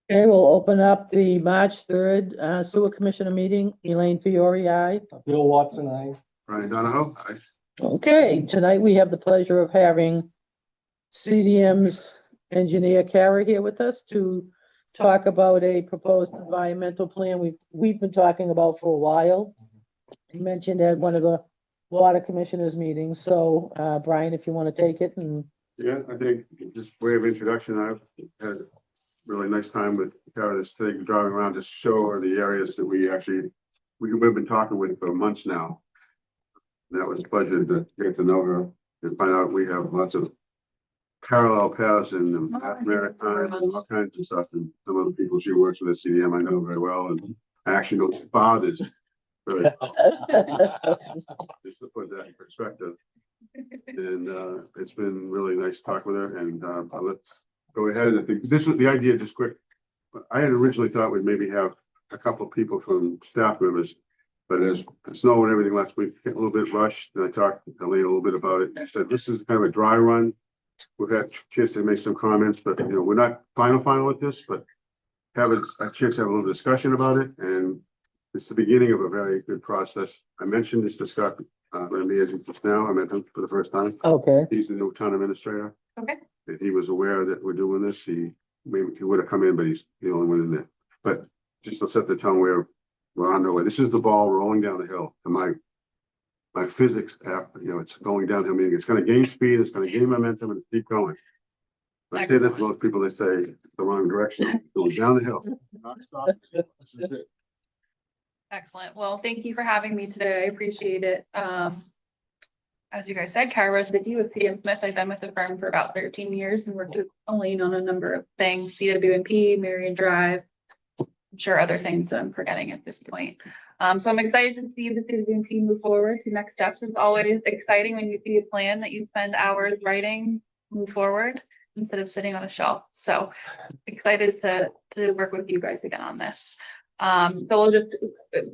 Okay, we'll open up the March 3rd Sewer Commissioner meeting. Elaine Fiore, aye. Bill Watson, aye. Brian Donahoe, aye. Okay, tonight we have the pleasure of having CDM's engineer Kara here with us to talk about a proposed environmental plan we've been talking about for a while. You mentioned at one of the water commissioners meetings. So, Brian, if you want to take it and. Yeah, I think just way of introduction, I've had a really nice time with Kara this thing, driving around to show her the areas that we've been talking with for months now. That was a pleasure to get to know her and find out we have lots of parallel paths in the maritime and all kinds of stuff. And some of the people she works with at CDM I know very well, and I actually know their fathers. Really, just to put that in perspective. And it's been really nice to talk with her, and let's go ahead. I think this was the idea, just quick. I had originally thought we'd maybe have a couple of people from staff members, but as the snow and everything last week, a little bit rushed. And I talked to Elaine a little bit about it. She said this is kind of a dry run. We've had a chance to make some comments, but we're not final with this, but have a chance to have a little discussion about it. And it's the beginning of a very good process. I mentioned this to Scott Ramey just now. I met him for the first time. Okay. He's the new town administrator. Okay. If he was aware that we're doing this, he would have come in, but he's the only one in there. But just to set the tone, we're on the way. This is the ball rolling down the hill. And my physics app, it's going downhill, meaning it's going to gain speed, it's going to gain momentum, and keep going. I say that to most people, they say it's the wrong direction. Going down the hill. Not stop. This is it. Excellent. Well, thank you for having me today. I appreciate it. As you guys said, Kara Rosicki with CM Smith. I've been with the firm for about 13 years and worked with Elaine on a number of things, CWMP, Marion Drive, I'm sure other things that I'm forgetting at this point. So I'm excited to see the CWMP move forward to next steps. It's always exciting when you see a plan that you spend hours writing, move forward instead of sitting on a shelf. So excited to work with you guys again on this. So we'll just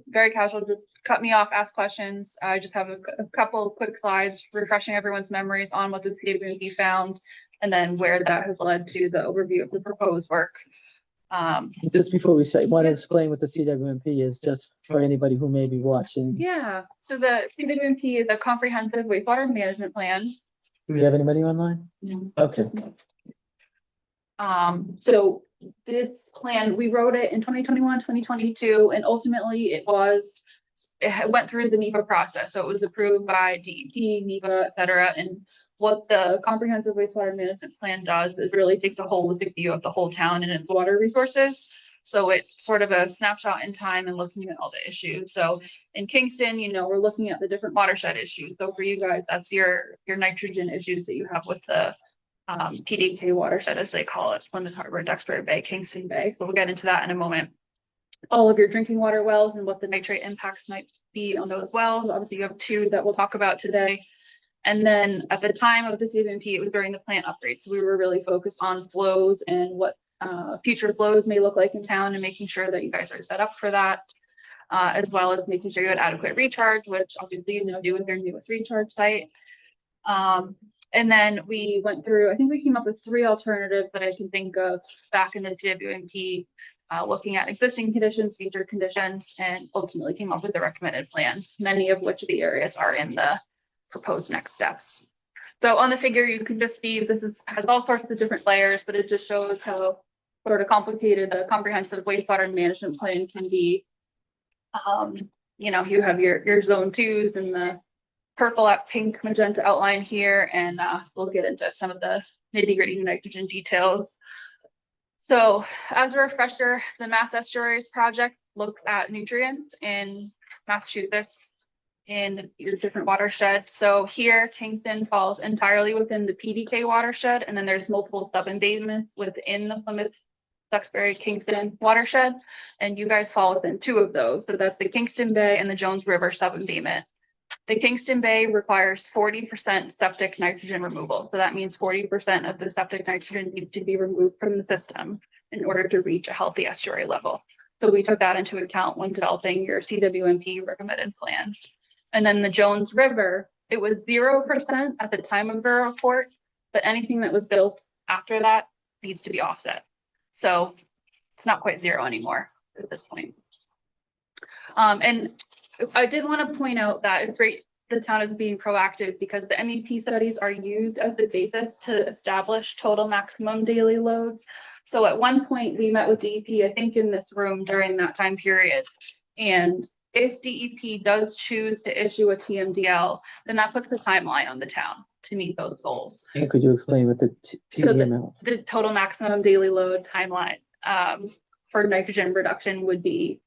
very casual, just cut me off, ask questions. I just have a couple of quick slides refreshing everyone's memories on what the CWMP found and then where that has led to the overview of the proposed work. Just before we say, want to explain what the CWMP is, just for anybody who may be watching. Yeah, so the CWMP is a comprehensive wastewater management plan. Do we have anybody online? No. Okay. So this plan, we wrote it in 2021, 2022, and ultimately it went through the NEPA process. So it was approved by DEP, NEPA, et cetera. And what the comprehensive wastewater management plan does is really takes a holistic view of the whole town and its water resources. So it's sort of a snapshot in time and looking at all the issues. So in Kingston, we're looking at the different watershed issues. So for you guys, that's your nitrogen issues that you have with the PDK watershed, as they call it, Plymouth Harbor, Duxbury Bay, Kingston Bay. But we'll get into that in a moment. All of your drinking water wells and what the nitrate impacts might be on those wells. Obviously, you have two that we'll talk about today. And then at the time of the CWMP, it was during the plant upgrade. So we were really focused on flows and what future flows may look like in town and making sure that you guys are set up for that, as well as making sure you had adequate recharge, which obviously do with your newest recharge site. And then we went through, I think we came up with 3 alternatives that I can think of back in the CWMP, looking at existing conditions, future conditions, and ultimately came up with the recommended plan, many of which of the areas are in the proposed next steps. So on the figure, you can just see this has all sorts of different layers, but it just shows how sort of complicated the comprehensive wastewater management plan can be. You have your zone 2s and the purple at pink magenta outline here, and we'll get into some of the nitty-gritty nitrogen details. So as a refresher, the Mass Estuaries Project looks at nutrients in Massachusetts in your different watersheds. So here, Kingston falls entirely within the PDK watershed, and then there's multiple sub-embayments within the Plymouth, Duxbury, Kingston watershed, and you guys fall within 2 of those. So that's the Kingston Bay and the Jones River sub-embayment. The Kingston Bay requires 40% septic nitrogen removal. So that means 40% of the septic nitrogen needs to be removed from the system in order to reach a healthy estuary level. So we took that into account when developing your CWMP recommended plan. And then the Jones River, it was 0% at the time of the report, but anything that was built after that needs to be offset. So it's not quite zero anymore at this point. And I did want to point out that it's great the town is being proactive because the MEP studies are used as the basis to establish total maximum daily loads. So at one point we met with DEP, I think in this room during that time period. And if DEP does choose to issue a TMDL, then that puts the timeline on the town to meet those goals. And could you explain what the TDML? The total maximum daily load timeline for nitrogen reduction would be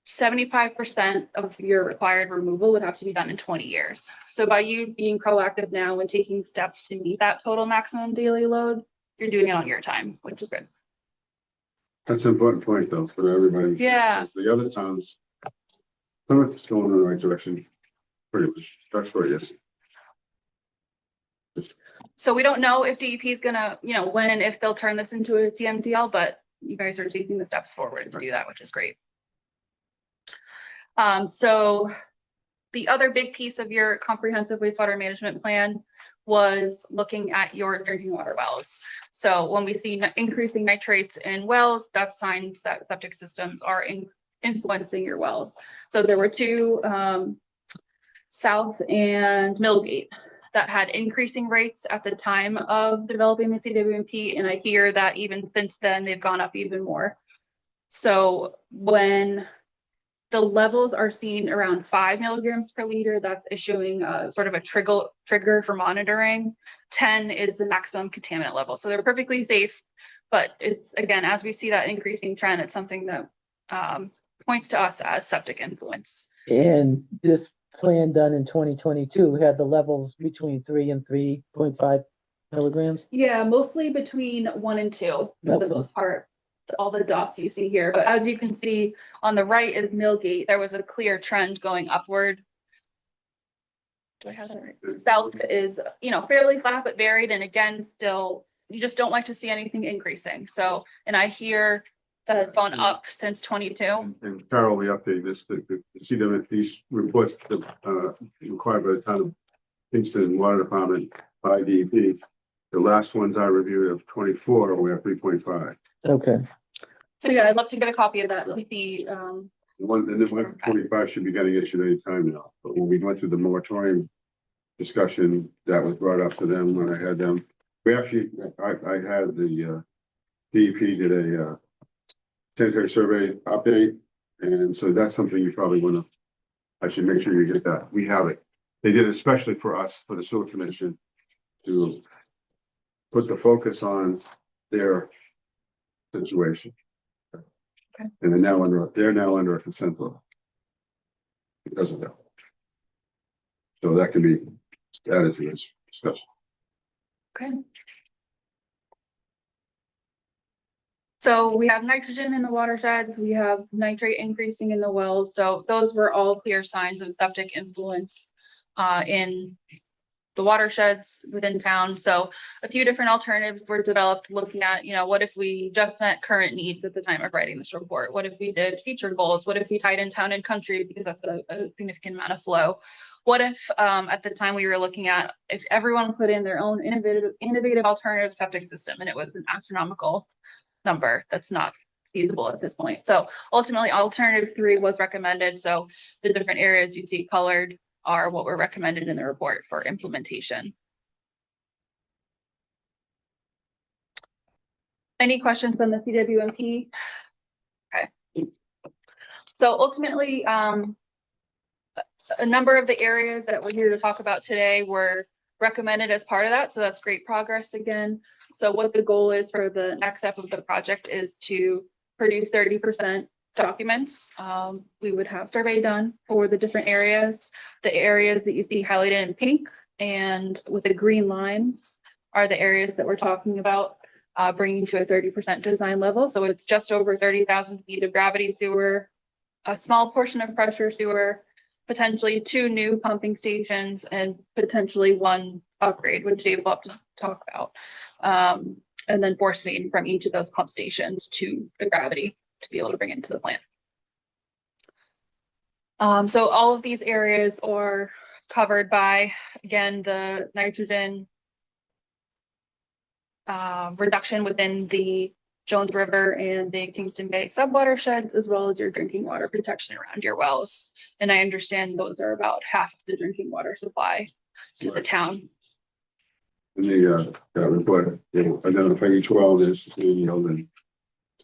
75% of your required removal would have to be done in 20 years. So by you being proactive now and taking steps to meet that total maximum daily load, you're doing it on your time, which is good. That's an important point though, for everybody. Yeah. Because the other towns, Plymouth's going in the right direction. Pretty much, that's what it is. So we don't know if DEP is gonna, when and if they'll turn this into a TMDL, but you guys are taking the steps forward to do that, which is great. So the other big piece of your comprehensive wastewater management plan was looking at your drinking water wells. So when we see increasing nitrates in wells, that's signs that septic systems are influencing your wells. So there were two, South and Millgate, that had increasing rates at the time of developing the CWMP, and I hear that even since then they've gone up even more. So when the levels are seen around 5 milligrams per liter, that's issuing a sort of a trigger for monitoring. 10 is the maximum contaminant level. So they're perfectly safe, but it's, again, as we see that increasing trend, it's something that points to us as septic influence. And this plan done in 2022 had the levels between 3 and 3.5 milligrams? Yeah, mostly between 1 and 2 for the most part. All the dots you see here, but as you can see on the right is Millgate. There was a clear trend going upward. Do I have that right? South is, fairly flat but varied, and again, still, you just don't like to see anything increasing. So, and I hear that it's gone up since 22. And Carol, we update this to see them at these reports that required by the town of Kingston Water Department by DEP. The last ones I reviewed of 24, we're at 3.5. Okay. So yeah, I'd love to get a copy of that with the And then 125 should be getting issued any time now. But when we went through the moratorium discussion, that was brought up to them when I had them. We actually, I had the DEP did a sanitary survey update, and so that's something you probably want to. I should make sure you get that. We have it. They did it especially for us, for the sewer commission, to put the focus on their situation. Okay. And they're now under a consent law because of that. So that can be added to this discussion. Okay. So we have nitrogen in the watersheds, we have nitrate increasing in the wells. So those were all clear signs of septic influence in the watersheds within town. So a few different alternatives were developed looking at, what if we just met current needs at the time of writing this report? What if we did future goals? What if we tied in town and country because that's a significant amount of flow? What if at the time we were looking at if everyone put in their own innovative alternative septic system, and it was an astronomical number that's not feasible at this point. So ultimately alternative 3 was recommended. So the different areas you see colored are what were recommended in the report for implementation. Any questions on the CWMP? Okay. So ultimately, a number of the areas that we're here to talk about today were recommended as part of that. So that's great progress again. So what the goal is for the next step of the project is to produce 30% documents. We would have survey done for the different areas. The areas that you see highlighted in pink and with the green lines are the areas that we're talking about bringing to a 30% design level. So it's just over 30,000 feet of gravity sewer, a small portion of pressure sewer, potentially 2 new pumping stations, and potentially 1 upgrade, which Dave will have to talk about. And then force main from each of those pump stations to the gravity to be able to bring into the plant. So all of these areas are covered by, again, the nitrogen reduction within the Jones River and the Kingston Bay subwatersheds, as well as your drinking water protection around your wells. And I understand those are about half of the drinking water supply to the town. In the, report, identify each well, there's, then,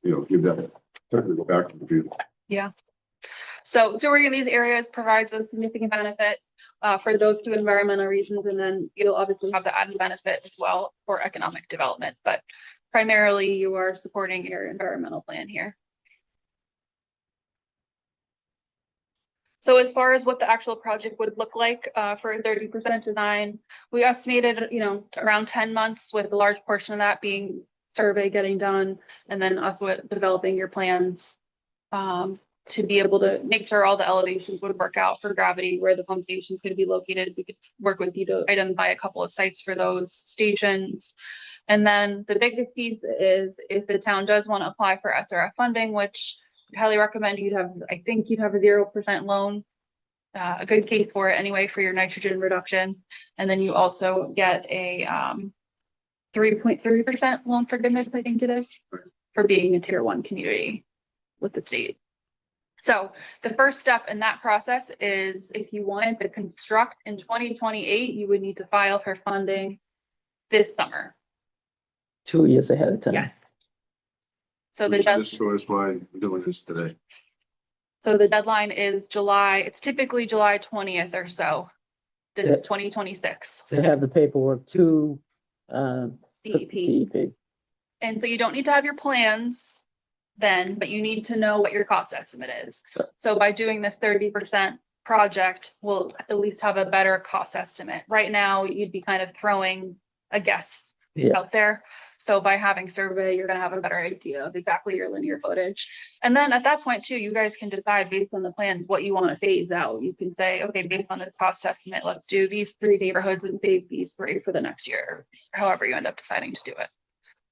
give that technical back to the people. Yeah. So touring in these areas provides a significant benefit for those two environmental reasons, and then you'll obviously have the added benefit as well for economic development. But primarily, you are supporting your environmental plan here. So as far as what the actual project would look like for a 30% design, we estimated, around 10 months, with a large portion of that being survey getting done, and then also developing your plans to be able to make sure all the elevations would work out for gravity, where the pump stations could be located. We could work with you to identify a couple of sites for those stations. And then the biggest piece is if the town does want to apply for SRF funding, which I highly recommend, I think you'd have a 0% loan, a good case for it anyway, for your nitrogen reduction. And then you also get a 3.3% loan forgiveness, I think it is, for being a tier 1 community with the state. So the first step in that process is if you wanted to construct in 2028, you would need to file for funding this summer. 2 years ahead of time. Yes. So This shows why we're doing this today. So the deadline is July. It's typically July 20th or so. This is 2026. To have the paperwork to DEP. DEP. And so you don't need to have your plans then, but you need to know what your cost estimate is. So by doing this 30% project, we'll at least have a better cost estimate. Right now, you'd be kind of throwing a guess out there. So by having survey, you're going to have a better idea of exactly your linear footage. And then at that point too, you guys can decide based on the plans what you want to phase out. You can say, okay, based on this cost estimate, let's do these 3 neighborhoods and save these 3 for the next year, or however you end up deciding to do it.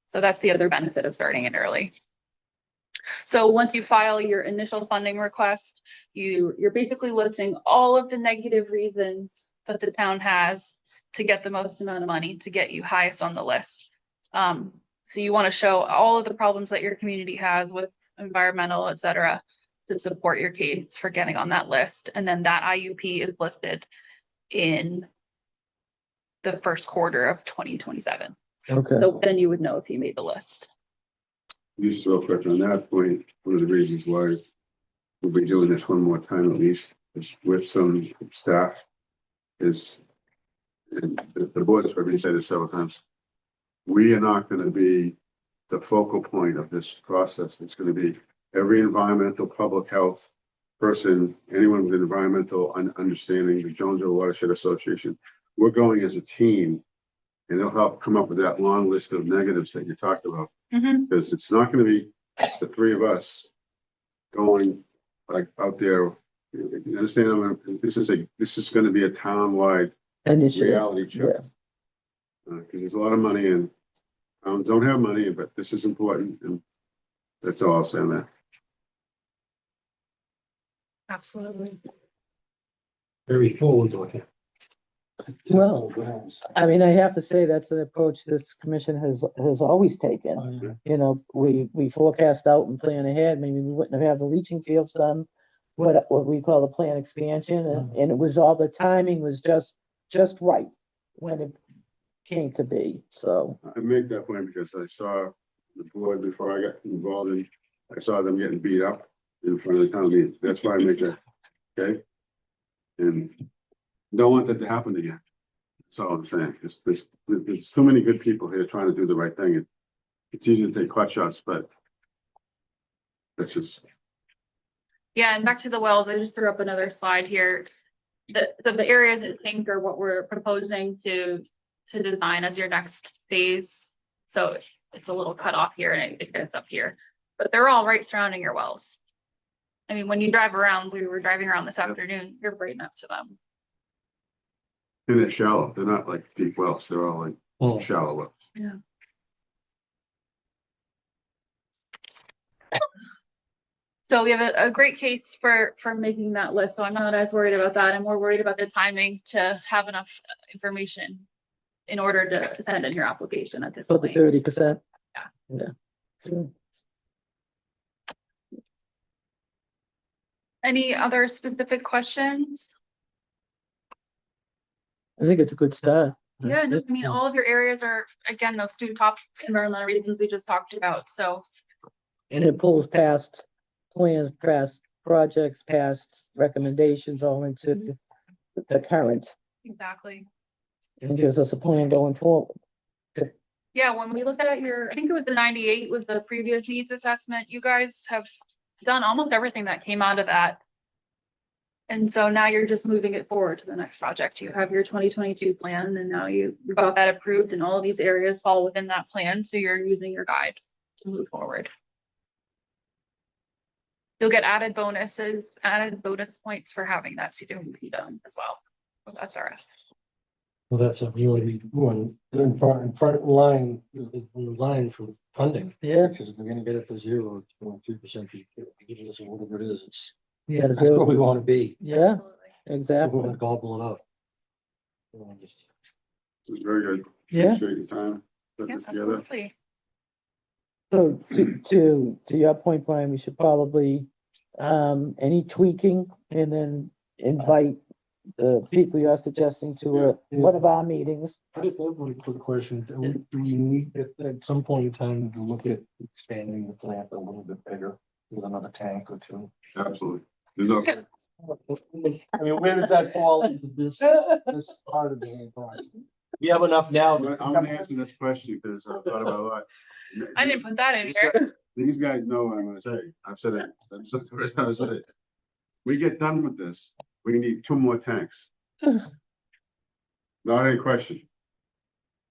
So that's the other benefit of starting it early. So once you file your initial funding request, you're basically listing all of the negative reasons that the town has to get the most amount of money to get you highest on the list. So you want to show all of the problems that your community has with environmental, et cetera, to support your case for getting on that list. And then that IUP is listed in the first quarter of 2027. Okay. So then you would know if you made the list. Just real quick on that point, one of the reasons why we'll be doing this one more time at least is with some staff is, and the board has already said this several times, we are not going to be the focal point of this process. It's going to be every environmental public health person, anyone with environmental understanding, the Jones River Watershed Association. We're going as a team, and they'll help come up with that long list of negatives that you talked about. Because it's not going to be the 3 of us going like out there. You understand? This is going to be a town-wide reality check. Because there's a lot of money, and towns don't have money, but this is important, and that's all I'll say on that. Absolutely. Very forward looking. Well, I mean, I have to say that's an approach this commission has always taken. You know, we forecast out and plan ahead. Maybe we wouldn't have had the leaching fields done, what we call the plant expansion, and it was all the timing was just right when it came to be. So I make that point because I saw the board before I got involved in. I saw them getting beat up in front of the town meeting. That's why I make that. Okay, and don't want that to happen again. That's all I'm saying. There's too many good people here trying to do the right thing. It's easy to take hot shots, but that's just. Yeah, and back to the wells, I just threw up another slide here. So the areas I think are what we're proposing to design as your next phase. So it's a little cut off here and it gets up here, but they're all right surrounding your wells. I mean, when you drive around, we were driving around this afternoon, you're right next to them. And they're shallow. They're not like deep wells. They're all like shallow wells. Yeah. So we have a great case for making that list. So I'm not as worried about that. I'm more worried about the timing to have enough information in order to send in your application at this for the point. 30%. Yeah. Sure. Any other specific questions? I think it's a good start. Yeah, no, I mean, all of your areas are, again, those two top environmental reasons we just talked about, so. And it pulls past plans, past projects, past recommendations all into the current Exactly. and gives us a plan going forward. Yeah, when we look at your, I think it was the 98 with the previous needs assessment, you guys have done almost everything that came out of that. And so now you're just moving it forward to the next project. You have your 2022 plan and now you got that approved and all of these areas fall within that plan. So you're using your guide to move forward. You'll get added bonuses, added bonus points for having that CWP done as well with SRF. Well, that's a really one, in front line, in line for funding. Yeah, Because if we're gonna get it to 0, it's 3%, whatever it is, it's, yeah, that's where we wanna be. yeah, Absolutely. We're exactly. gonna gobble it up. Just- It was very good. Yeah. Appreciate your time. Put Yeah, this together. absolutely. So to your point, Brian, we should probably, any tweaking and then invite the people you're suggesting to one of our meetings. I have one quick question. Do we need at some point in time to look at expanding the plant a little bit bigger with another tank or two? Absolutely. There's no, I mean, where does that fall into this part of the whole project? We have enough now. I'm gonna answer this question because I've thought about it a lot. I didn't put that in here. These guys know what I'm gonna say. I've said it. That's the first time I said it. We get done with this, we need 2 more tanks. Not any question.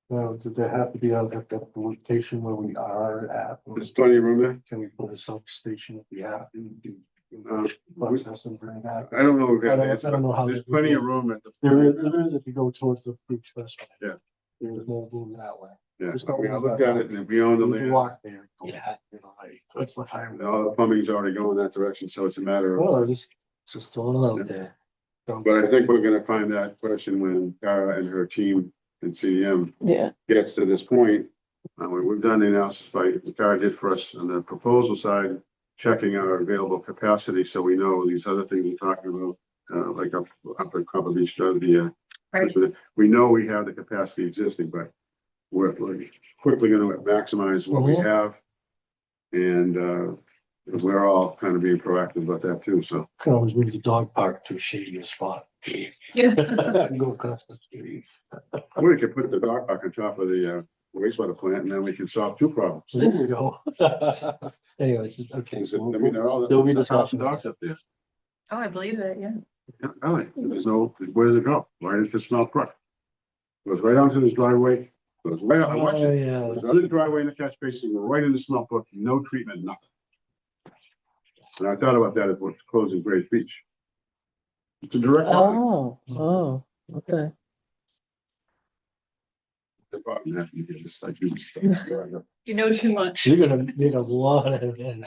Well, does there have to be at the location where we are at? There's plenty of room there. Can we put a substation if we have to do? We- Process and bring it back? I don't know. if we have I that, don't know how There's that- plenty of room at the. There is if you go towards the Fruit Expressway. Yeah. There's more room that way. Yeah, Just I don't mean, I worry looked about at it and we own the There's a land. walk there. Yeah. You know, like, it's the highway. All the plumbing's already going that direction, so it's a matter of. Well, just throwing it out there. But I think we're gonna find that question when Kara and her team in CDM Yeah, gets to this point. We've done the analysis by, Kara did for us on the proposal side, checking our available capacity, so we know these other things we're talking about, like up at Copper Beach, the, Right. we know we have the capacity existing, but we're quickly gonna maximize what we Mhm. have. And, we're all kind of being proactive about that too, so. Can always move the dog park to a shadier spot. Yeah. Go across the street. We could put the dog park on top of the wastewater plant and then we can solve 2 problems. So there we go. Anyways, okay. I mean, they're all, There'll be there's 1,000 discussion. dogs up there. Oh, I believe it, yeah. Yeah, really. There's no, where does it go? Right into Smelt Brook. Goes right onto this driveway, goes right out, I watch it. yeah. Goes under the driveway in the catch basin, go right into Smelt Brook, no treatment, nothing. And I thought about that at what's closing Grace Beach. It's a direct line. oh, okay. The problem is you can just like do stuff. You know too much. You're gonna make a lot of. Don't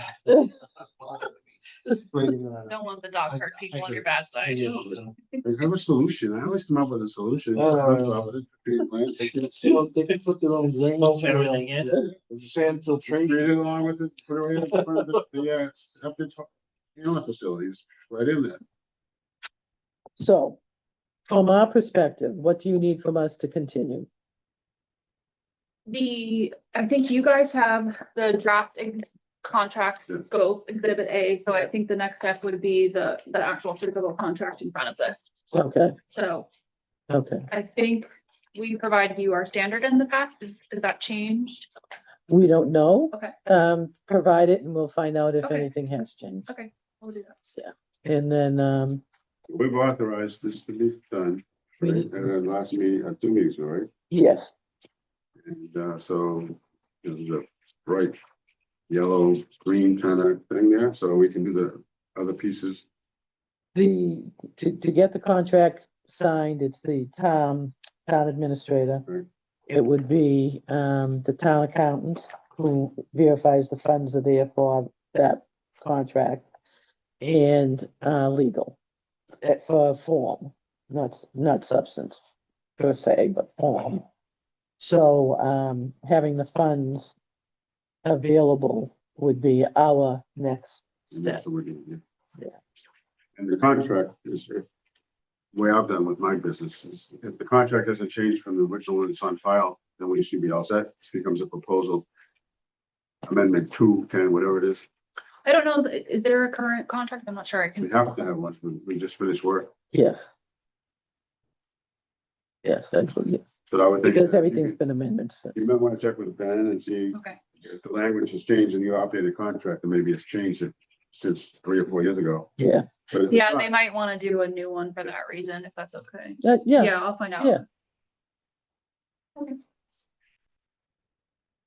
want the dog hurt people on your bad side. They have a solution. I always come up with a solution. They can put their own drain over everything in. There's a sand filtration. Treat it along with it, put it right in front of up the inlet facilities, right in there. So, from our perspective, what do you need from us to continue? I think you guys have the draft contract Yeah. scope, exhibit A, so I think the next step would be the actual physical contract in front of this. Okay, So okay. I think we provided you our standard in the past. Is that changed? We don't know. Okay. Provide it and we'll find out if Okay. anything has changed. Okay, we'll do that. And then, We've authorized this to be done. We Right, need- at our last meeting, 2 meetings, ago, right? yes, And so there's a bright yellow, green kind of thing there, so we can do the other pieces. to get the contract signed, it's the town administrator. Right. It would be, the town accountant who verifies the funds are there for that contract. And, legal, for form, not substance per se, but form. So, having the funds available would be our next And step. that's what we're doing, yeah. And the contract is, the way I've done with my business is, if the contract doesn't change from the original one that's on file, then we should be all set. This becomes a proposal. Amendment 210, whatever it is. I don't know, is there a current contract? I'm not sure I We can. have to have one. We just finished work. Yes. Yes, actually, yes, But I would think. because that everything's been amendments since. You might want to check with Ben and see Okay, if the language has changed in your updated contract, and maybe it's changed it since 3 or 4 years ago. Yeah, But if it's yeah, not, they might want to do a new one for that reason, if that's okay. yeah, Yeah, I'll find out. yeah.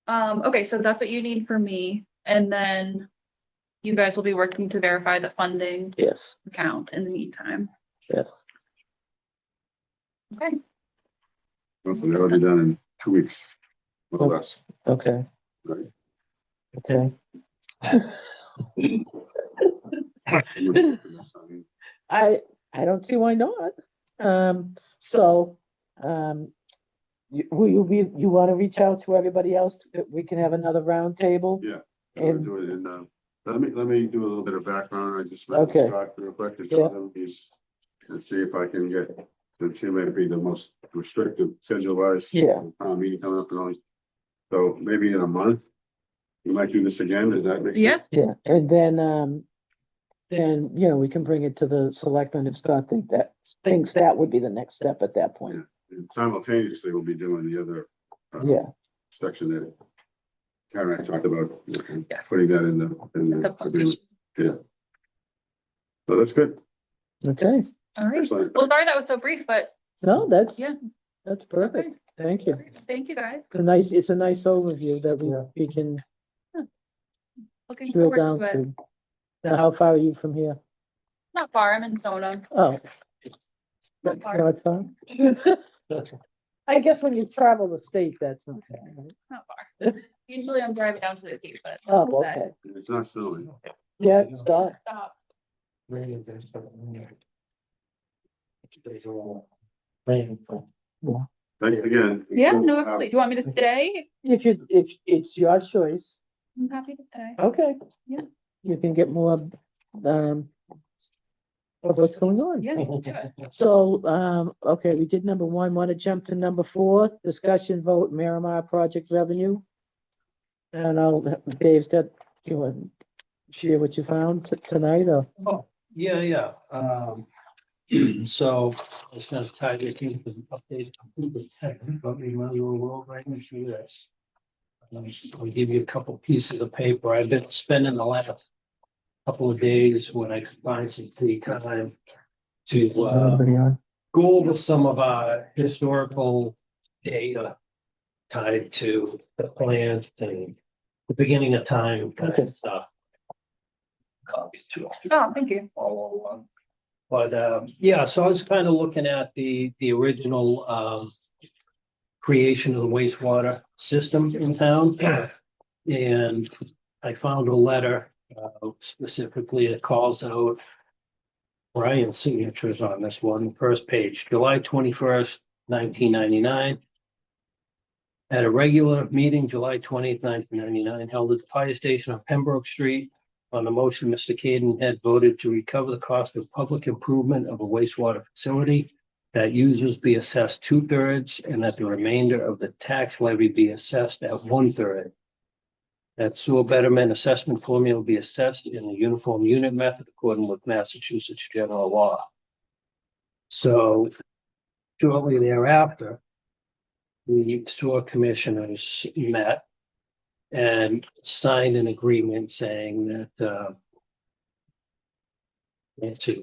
Okay, so that's what you need from me, and then you guys will be working to verify the funding Yes, account in the meantime. yes. Okay, Hopefully that'll be done in 2 weeks. Or less. Okay, Right? okay. I don't see why not. So, will you be, you want to reach out to everybody else? We can have another round table? Yeah. I'll And, do it in, let me do a little bit of background. I just. Okay. Real quick, and Yeah. tell them and see if I can get, since he may be the most restrictive schedule wise. Yeah. Meeting coming up and all. So maybe in a month, we might do this again. Does that make? yeah, sense? yeah, and then, you know, we can bring it to the selectmen if Scott thinks that would be the next step at that point. And simultaneously, we'll be doing the other. Yeah, Section that Karen and I talked about. Yes. Putting that in the. the postage. Yeah. So that's good. okay. All right. Excellent. Well, sorry that was so brief, but No, that's yeah. perfect. Okay. Thank you. Thank you, guys. It's a nice overview that we can Looking drill forward down to it. to. Now, how far are you from here? Not far, I'm in Sona. Oh. Not That's far. not far. I guess when you travel the state, that's not bad, right? Not far. Usually I'm driving down to the Cape, but. Oh, okay. It's not silly. Yeah, it's done. Stop. Thank you again. Yeah, no, absolutely. Do you want me to stay? If it's your choice, I'm happy to stay. okay. Yeah. You can get more, of what's going on. Yeah, let's do it. So, okay, we did number 1, want to jump to number 4, discussion vote Miramar project revenue. And Dave's got, you want to share what you found tonight, or? Oh, yeah. So I was gonna tie this in with an update. But we might as well roll right into this. I'll give you a couple pieces of paper. I've been spending the last couple of days when I could find some free time to go over some of our historical data tied to the plant and the beginning of time kind of stuff. Copies too. Oh, thank you. All along. But yeah, so I was kind of looking at the original creation of the wastewater system in town. And I found a letter specifically that calls out Brian's signatures on this one, first page, July 21st, 1999. At a regular meeting, July 20th, 1999, held at the fire station on Pembroke Street. On the motion, Mr. Caden had voted to recover the cost of public improvement of a wastewater facility, that users be assessed 2/3 and that the remainder of the tax levy be assessed at 1/3. That sewer betterment assessment formula be assessed in the uniform unit method according with Massachusetts general law. So shortly thereafter, the sewer commissioners met and signed an agreement saying that the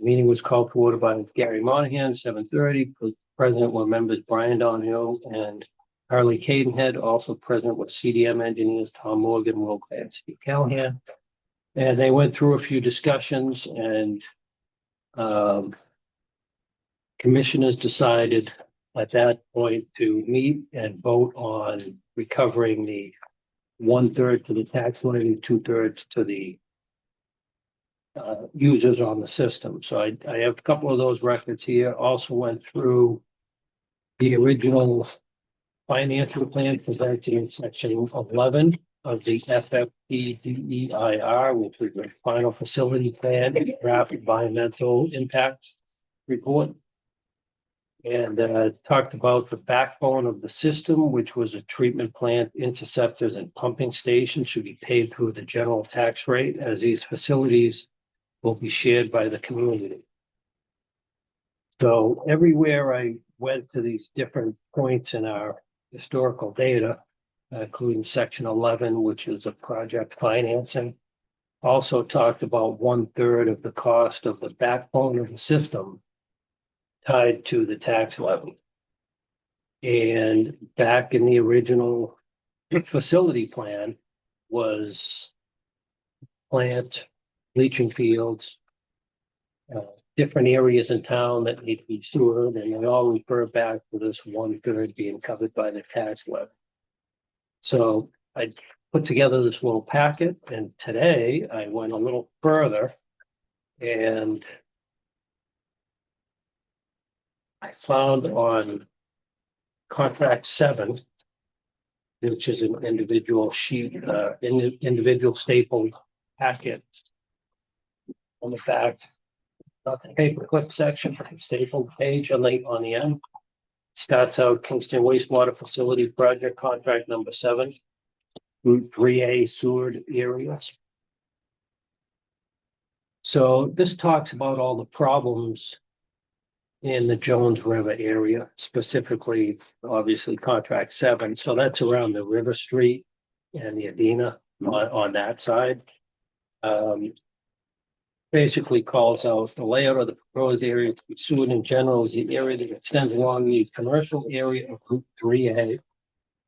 meeting was called to order by Gary Monahan, 7:30. President were members Brian Donhill and Harley Cadenhead. Also present were CDM engineers Tom Morgan, Will and Steve Callahan. And they went through a few discussions and commissioners decided at that point to meet and vote on recovering the 1/3 to the tax levy, 2/3 to the users on the system. So I have a couple of those records here. Also went through the original financial plan presented in section 11 of the FFPDEIR, which was the final facility plan draft environmental impact report. And talked about the backbone of the system, which was a treatment plant, interceptors, and pumping station should be paid through the general tax rate, as these facilities will be shared by the community. So everywhere I went to these different points in our historical data, including section 11, which is a project financing, also talked about 1/3 of the cost of the backbone of the system tied to the tax levy. And back in the original facility plan was plant, leaching fields, different areas in town that need to be sewered, and they all refer back to this 1/3 being covered by the tax levy. So I put together this little packet, and today I went a little further and I found on contract 7, which is an individual sheet, individual stapled packet. On the back, not the paperclip section, but the stapled page on the end. Starts out Kingston wastewater facility project contract number 7, Route 3A sewered areas. So this talks about all the problems in the Jones River area, specifically, obviously, contract 7. So that's around the River Street and the Adena on that side. Basically calls out the layout of the proposed area to be sewered in general is the area that extends along the commercial area of Route 3A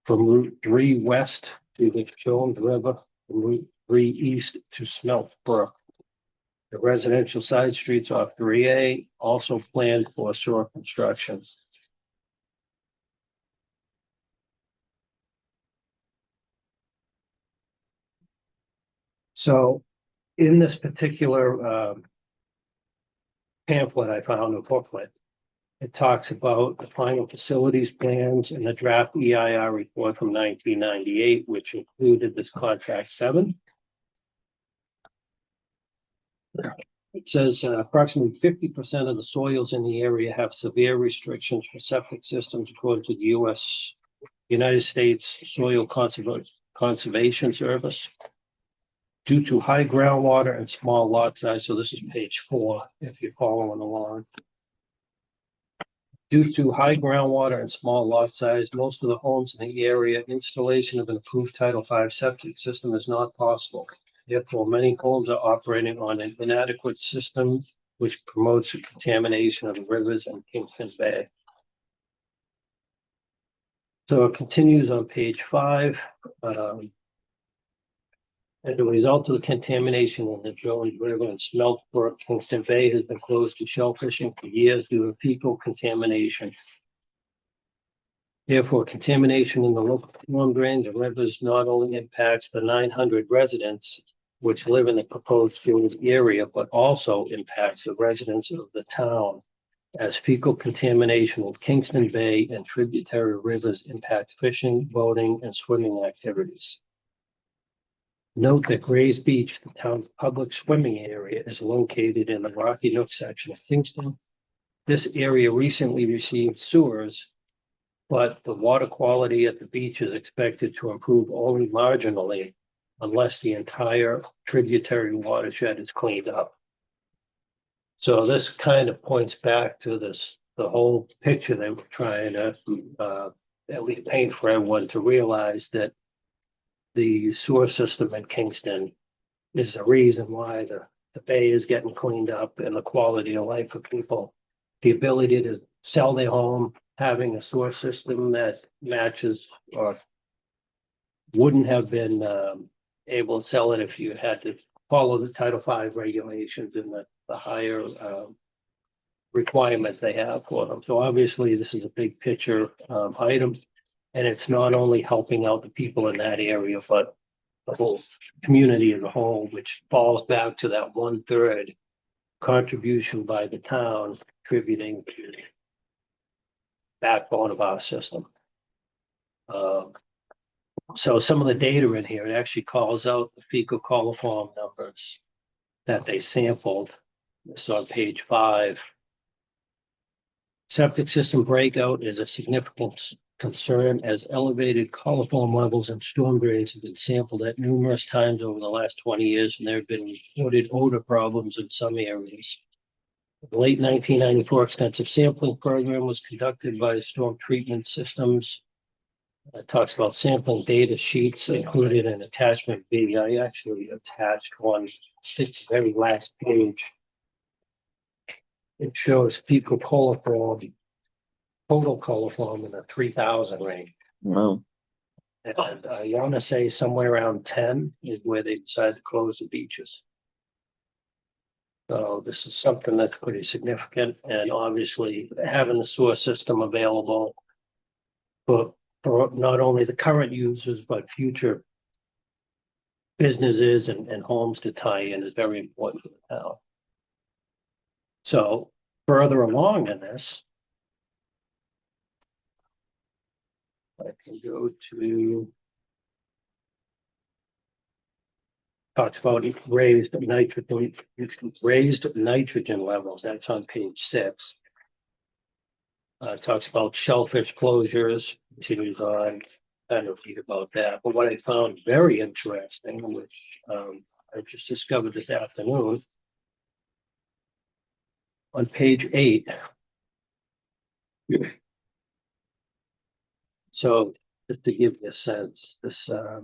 from Route 3 west to the Jones River, from Route 3 east to Smelt Brook. The residential side streets off 3A also planned for sewer construction. So in this particular pamphlet I found, a booklet, it talks about the final facilities plans and the draft EIR report from 1998, which included this contract 7. It says approximately 50% of the soils in the area have severe restrictions for septic systems according to the United States Soil Conservation Service. Due to high groundwater and small lot size, so this is page 4, if you're following along. Due to high groundwater and small lot size, most of the homes in the area, installation of an approved Title V septic system is not possible. Therefore, many homes are operating on an inadequate system, which promotes the contamination of the rivers in Kingston Bay. So it continues on page 5. As a result of the contamination in the Jones River and Smelt Brook, Kingston Bay has been closed to shell fishing for years due to fecal contamination. Therefore, contamination in the local storm drains and rivers not only impacts the 900 residents which live in the proposed sewerage area, but also impacts the residents of the town, as fecal contamination in Kingston Bay and tributary rivers impact fishing, boating, and swimming activities. Note that Grays Beach, the town's public swimming area, is located in the Rocky Nook section of Kingston. This area recently received sewers, but the water quality at the beach is expected to improve only marginally unless the entire tributary watershed is cleaned up. So this kind of points back to the whole picture they were trying to at least paint for everyone to realize that the sewer system in Kingston is the reason why the bay is getting cleaned up and the quality of life of people. The ability to sell their home, having a sewer system that matches or wouldn't have been able to sell it if you had to follow the Title V regulations and the higher requirements they have for them. So obviously this is a big picture item, and it's not only helping out the people in that area, but the whole community as a whole, which falls back to that 1/3 contribution by the town contributing to the backbone of our system. So some of the data in here, it actually calls out the fecal coliform numbers that they sampled. This is on page 5. Septic system breakout is a significant concern as elevated coliform levels in storm drains have been sampled at numerous times over the last 20 years, and there have been reported odor problems in some areas. The late 1994 extensive sampling program was conducted by Storm Treatment Systems. It talks about sampling data sheets included in attachment B. I actually attached one, it's the very last page. It shows fecal coliform, total coliform in the 3,000 range. Wow. And I want to say somewhere around 10 is where they decided to close the beaches. So this is something that's pretty significant, and obviously having the sewer system available for not only the current users, but future businesses and homes to tie in is very important for the town. So further along in this, I can go to talks about raised nitrogen levels. That's on page 6. Talks about shellfish closures, continues on. I don't read about that. But what I found very interesting, which I just discovered this afternoon, on page 8. So just to give you a sense, this I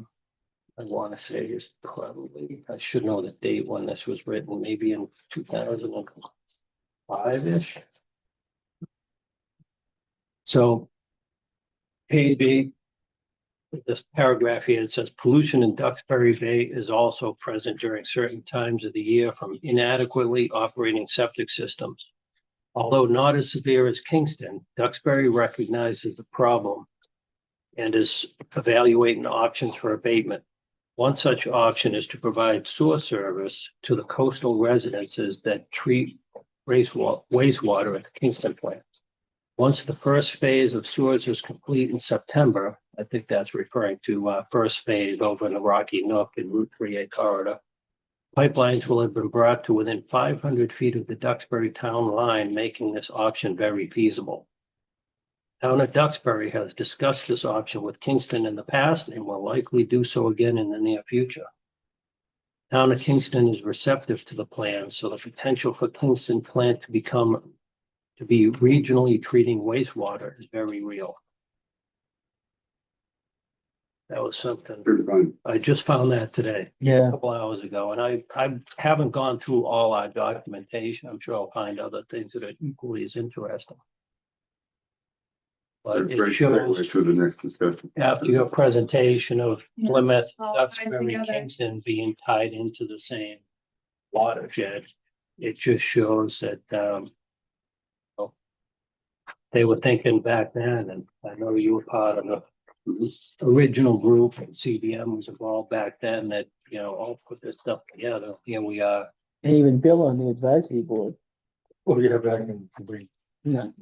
want to say is probably, I should know the date when this was written, maybe in 2005-ish. So page 8, this paragraph here, it says pollution in Duxbury Bay is also present during certain times of the year from inadequately operating septic systems. Although not as severe as Kingston, Duxbury recognizes the problem and is evaluating options for abatement. One such option is to provide sewer service to the coastal residences that treat wastewater at the Kingston plant. Once the first phase of sewers is complete in September, I think that's referring to first phase over in the Rocky Nook and Route 3A corridor, pipelines will have been brought to within 500 feet of the Duxbury town line, making this option very feasible. Town of Duxbury has discussed this option with Kingston in the past and will likely do so again in the near future. Town of Kingston is receptive to the plan, so the potential for Kingston plant to be regionally treating wastewater is very real. That was something Pretty fun. I just found that today, a Yeah. couple hours ago, and I haven't gone through all our documentation. I'm sure I'll find other things that are equally as interesting. But it Great shows segue to the next discussion. after your presentation of Yeah, Plymouth, all tied Duxbury, together. Kingston being tied into the same watershed, it just shows that they were thinking back then, and I know you were part of the original group, and CDM was involved back then, that, all put this stuff together. Here we are. And even Bill on the advisory board. Well, yeah, back in the No.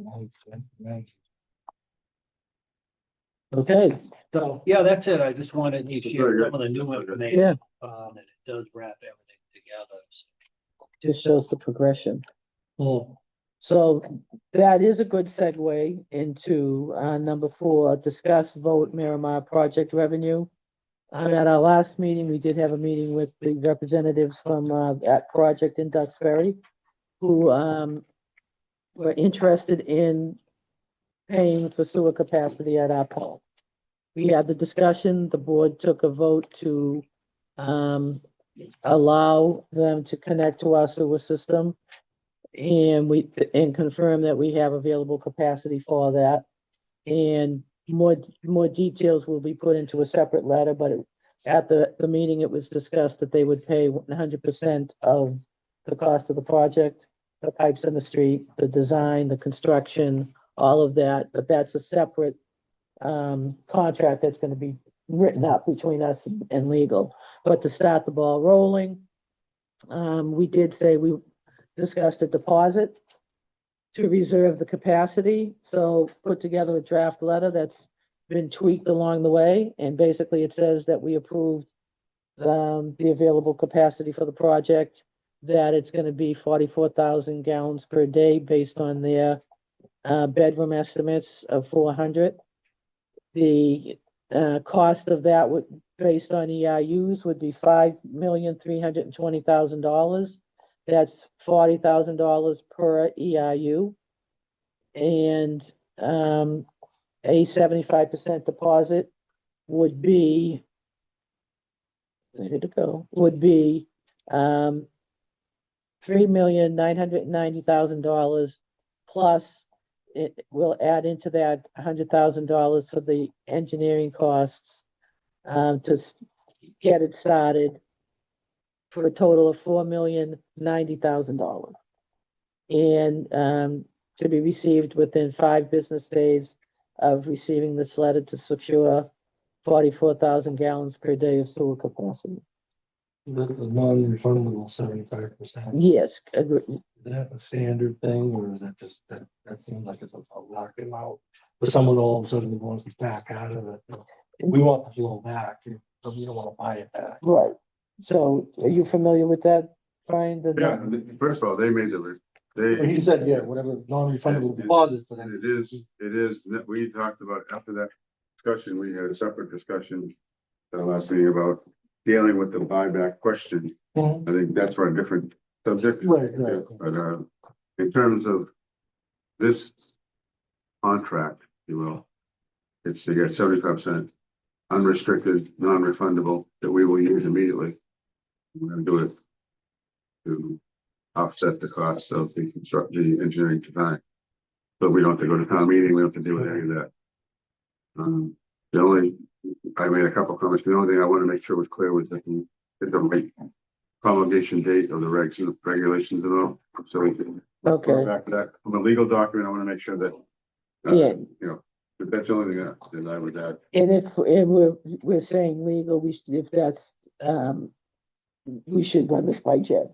Okay, So, yeah, that's it. I just wanted to share Very good. some of the new information. yeah, And it does wrap everything together. just shows the progression. So, So that is a good segue into number 4, discuss vote Miramar project revenue. At our last meeting, we did have a meeting with the representatives from that project in Duxbury who were interested in paying for sewer capacity at our plant. We had the discussion, the board took a vote to allow them to connect to our sewer system. And confirm that we have available capacity for that. And more details will be put into a separate letter, but at the meeting, it was discussed that they would pay 100% of the cost of the project, the pipes in the street, the design, the construction, all of that, but that's a separate contract that's gonna be written up between us and legal. But to start the ball rolling, we did say we discussed a deposit to reserve the capacity, so put together a draft letter that's been tweaked along the way, and basically it says that we approved the available capacity for the project, that it's gonna be 44,000 gallons per day based on their bedroom estimates of 400. The cost of that would, based on EIUs, would be $5,320,000. That's $40,000 per EIU. And a 75% deposit would be, where did it go? Would be $3,990,000, plus it will add into that $100,000 for the engineering costs to get it started, for a total of $4,090,000. And to be received within 5 business days of receiving this letter to secure 44,000 gallons per day of sewer capacity. That's a non-refundable 75%. Yes, Is that a standard thing, or is that just, that seems like it's a large amount? But someone all of a sudden wants to back out of it. We want the flow back, so we don't want to buy it back. right. So are you familiar with that, Brian? Yeah, first of all, they made But he said, yeah, whatever non-refundable deposits, but then. it is, we talked about, after that discussion, we had a separate discussion at the last meeting about dealing with the buyback question. Mhm. I think that's for a different subject. Right. But, in terms of this contract, if you will, it's to get 75% unrestricted, non-refundable, that we will use immediately. We're gonna do it to offset the cost of the engineering design. So we don't have to go to town meeting, we don't have to deal with any of that. I made a couple of comments, the only thing I want to make sure was clear was that the right promulgation date of the regs and regulations and all, so we can go Okay, back to that. From a legal document, I want to make sure that, Yeah. but that's the only thing that I would add. and if we're saying legal, if that's, we should run this by Jed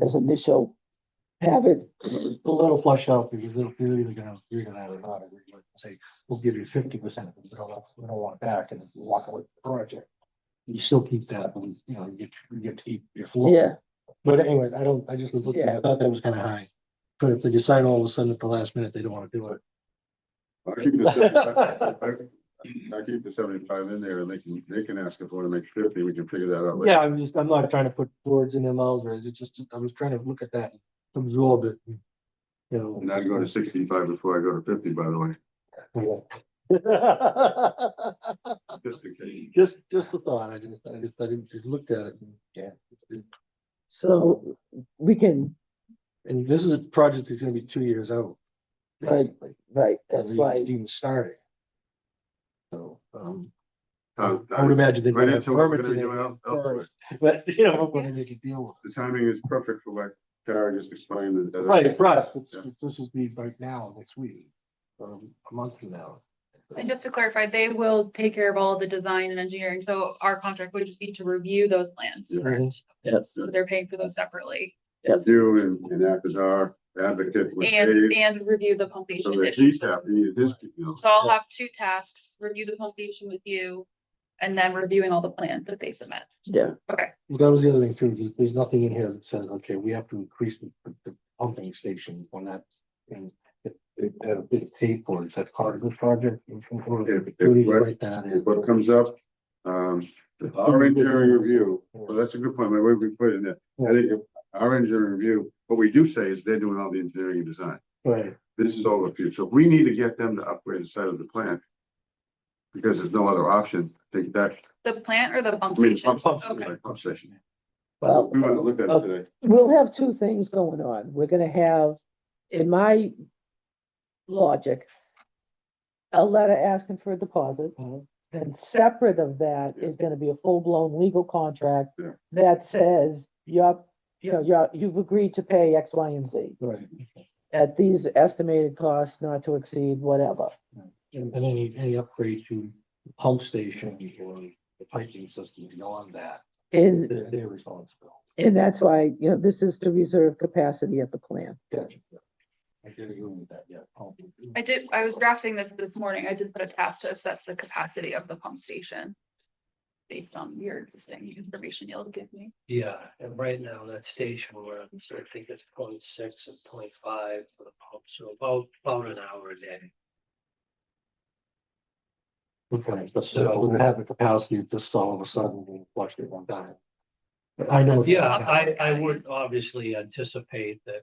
as initial, have it, A little flush out, because they're either gonna agree to that or not, agree to it, and say, we'll give you 50%, we don't want it back, and walk away with the project. You still keep that, but you get to keep your flow. yeah, But anyways, I just was looking, I thought that was kind of high. But if they decide all of a sudden at the last minute, they don't want to do it. I keep the 75 I keep the 75 in there, and they can ask if we want to make 50, we can figure that out later. Yeah, I'm not trying to put words in their mouths, or it's just, I was trying to look at that, absorb it, And I'd go to 65 before I go to 50, by the way, just in case. Just the thought, I just looked at it, and, yeah. so we can, And this is a project that's gonna be 2 years out. right, that's It's why, even starting. So, Uh, I would imagine they Right might have into what we're permits in gonna do, there, but I'm gonna make a deal with the timing is perfect for what Tara just explained. it. Right, right, this will be right now, next week, a month from now. And just to clarify, they will take care of all the design and engineering, so our contract would just be to review those plans. Yeah. Correct? yes, So they're paying for those separately yes. You and act as our advocate with and, Dave, and review the pump so station that issues. he's happy, this, So I'll have 2 tasks, review the pump station with you, and then reviewing all the plans that they submit. Yeah, Okay, Well, that was the other thing too, there's nothing in here that says, okay, we have to increase the pumping station on that. And it had a big tape, or is that part of the project? Write that in. if what comes up, our engineering review, well, that's a good point, maybe we put it in there. I think if our engineering review, what we do say is they're doing all the engineering and design. Right, This is all of you, so if we need to get them to upgrade the side of the plant, because there's no other option, I think that, the plant or the pump I mean, station? pump Okay. station. well, We want to look at it today. we'll have 2 things going on. We're gonna have, in my logic, a letter asking for a deposit. Mhm. Then separate of that is gonna be a full-blown legal contract Yeah. that says you've agreed to pay X, Y, and Z right. at these estimated costs not to exceed whatever. And any upgrade to the pump station or the piping system beyond that, And, they're responsible. and that's why, this is to reserve capacity at the plant. Gotcha. I did agree with that, yeah. I was drafting this morning. I did put a task to assess the capacity of the pump station. Based on your existing information you'll give me. Yeah, and right now that station runs, I think it's 0.6 and 0.5 for the pump, so about an hour a day. Okay, but still, we have the capacity to just all of a sudden we flush it one time. But I know. That's- Yeah, Yeah. I would obviously anticipate that,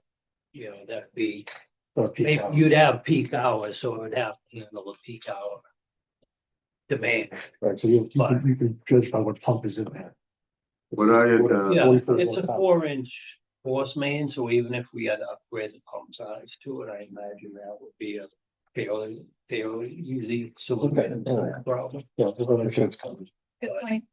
that'd be, Or peak maybe hour. you'd have peak hours, so it would have to handle the peak hour demand. Right, so you can judge by what pump is in there. What I had, Yeah, 44 it's a horsepower. 4-inch force main, so even if we had to upgrade the pump size to it, I imagine that would be a fairly easy solution to the problem. Yeah, the other insurance coverage. Good point.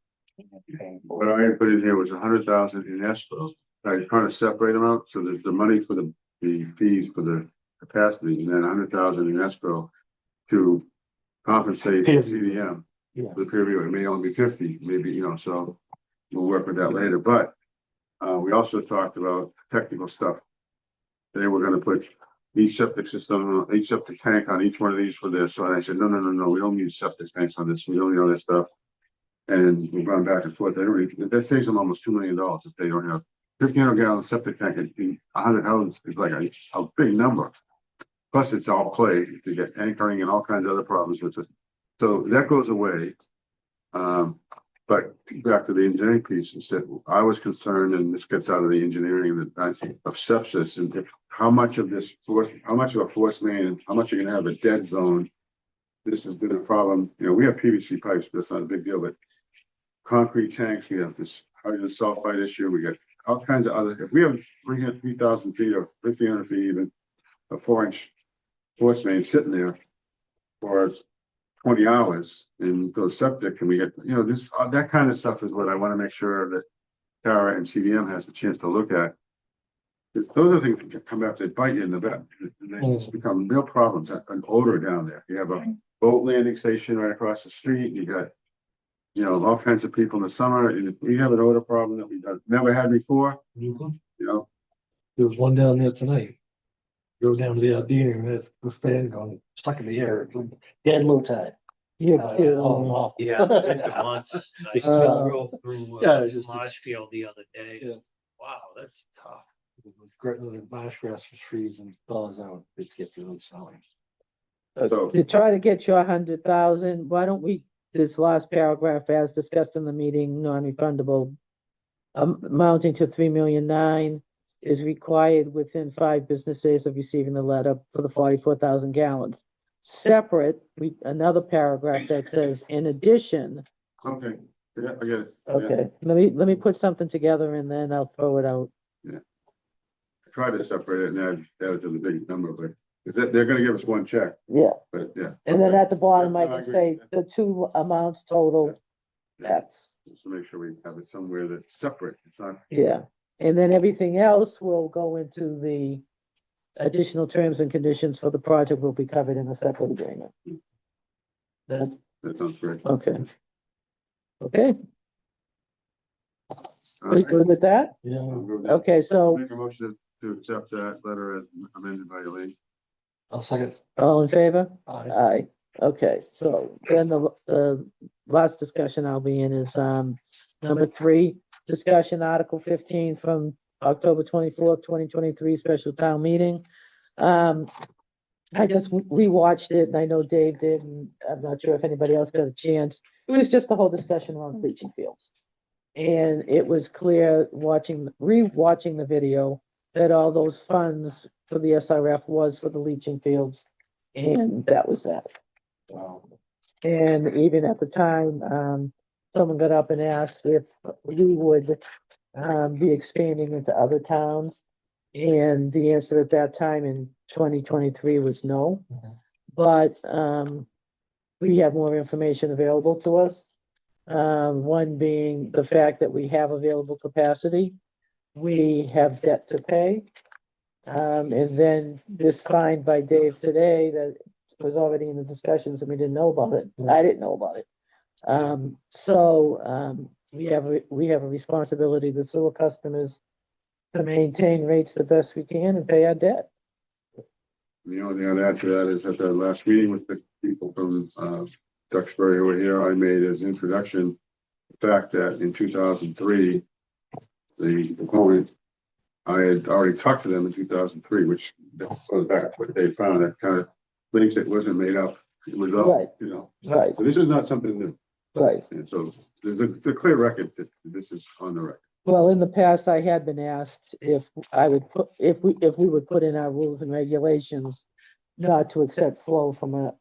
what I had put in here was 100,000 in escrow. I kind of separate them out, so there's the money for the fees for the capacity, and then 100,000 in escrow to compensate Peer the review. CDM. Yeah. The peer review, it may only be 50, maybe, so we'll work with that later, but we also talked about technical stuff. They were gonna put each septic system, each septic tank on each one of these for this, so I said, no, we don't need septic tanks on this, we don't need all that stuff. And we've gone back and forth, that saves them almost $2 million if they don't have 1,500 gallon septic tank, and 100 houses is like a big number. Plus, it's all clay, to get anchoring and all kinds of other problems with it. So that goes away. But back to the engineering piece, is that I was concerned, and this gets out of the engineering of sepsis, and if how much of a force main, how much you're gonna have a dead zone. This has been a problem. We have PVC pipes, but it's not a big deal, but concrete tanks, we have this hydrogen sulfide issue, we got all kinds of other, if we have 3,000 feet or 1,500 feet even, a 4-inch force main sitting there for 20 hours and goes septic, and we get, this, that kind of stuff is what I want to make sure that Tara and CDM has a chance to look at. Those are things that come back, they bite you in the butt, and they just become real problems, an odor down there. You have a boat landing station right across the street, you got, all kinds of people in the summer, and we have an odor problem that we've never had before, There was one down there tonight. Go down to the Aldina and had the fan going, stuck in the air, dead low tide. You're kidding. Oh, Yeah, winter months. I drove through Yeah, it's just- Marshfield the other day. Yeah. Wow, that's tough. The marsh grass was freezing, thaws out, it gets really smelly. So, To try to get your 100,000, why don't we, this last paragraph, as discussed in the meeting, non-refundable, amounting to 3,000,009 is required within 5 business days of receiving the letter for the 44,000 gallons. Separate, another paragraph that says, in addition, okay, yeah, I get it. okay, let me put something together and then I'll throw it out. I tried to separate it and add it to the big number, but they're gonna give us one check, Yeah, but yeah. and then at the bottom, Yeah, I no, I can agree. say the two amounts total X. Just to make sure we have it somewhere that's separate, it's not. Yeah, and then everything else will go into the additional terms and conditions for the project will be covered in a separate agreement. That sounds great. Okay. Okay, All we right. good with that? Yeah. I'll go with that. Okay, so Make a motion to accept that letter as amended by Elaine. I'll second. all in favor? Aye. Aye. Okay, so then the last discussion I'll be in is, number 3, discussion Article 15 from October 24th, 2023 special town meeting. I just rewatched it and I know Dave did, and I'm not sure if anybody else got a chance. It was just a whole discussion around bleaching fields. And it was clear rewatching the video that all those funds for the SRF was for the leaching fields. And that was that. Wow. And even at the time, someone got up and asked if we would be expanding into other towns. And the answer at that time in 2023 was no. Mhm. But we have more information available to us. One being the fact that we have available capacity. We have debt to pay. And then this find by Dave today that was already in the discussions and we didn't know about it. I didn't know about it. So we have a responsibility to sewer customers to maintain rates the best we can and pay our debt. The only thing I'd add to that is at the last meeting with the people from, Duxbury who were here, I made as an introduction, the fact that in 2003, the opponent, I had already talked to them in 2003, which goes back to what they found, that kind of links it wasn't made up. It was all, Right. you know, Right, so this is not something new. right. And so there's a clear record that this is on the record. Well, in the past, I had been asked if I would put, if we would put in our rules and regulations not to accept flow from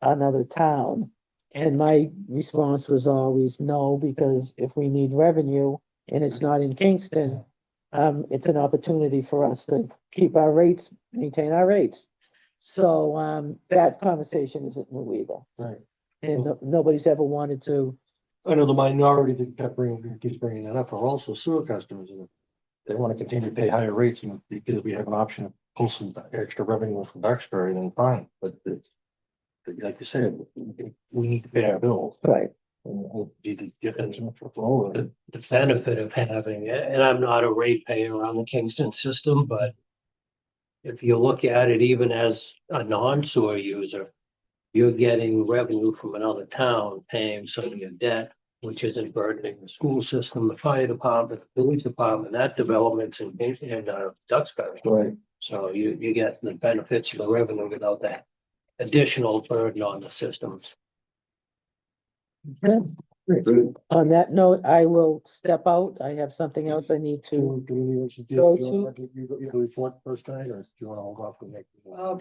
another town. And my response was always no, because if we need revenue and it's not in Kingston, it's an opportunity for us to keep our rates, maintain our rates. So, that conversation isn't new either. Right. And nobody's ever wanted to, I know the minority that keeps bringing that up are also sewer customers. And if they want to continue to pay higher rates, and because we have an option of pull some extra revenue from Duxbury, then fine. But like you said, we need to pay our bills. right, And we'll be the difference in the flow. The benefit of having it, and I'm not a ratepayer on the Kingston system, but if you look at it even as a non-sewer user, you're getting revenue from another town paying some of your debt, which isn't burdening the school system, the fire department, the police department, that development's in Duxbury. Right. So you get the benefits of the revenue without that additional burden on the systems. good. Good. On that note, I will step out. I have something else I need to. Do you Go want to give you a report first night, or do you want to hold off and make?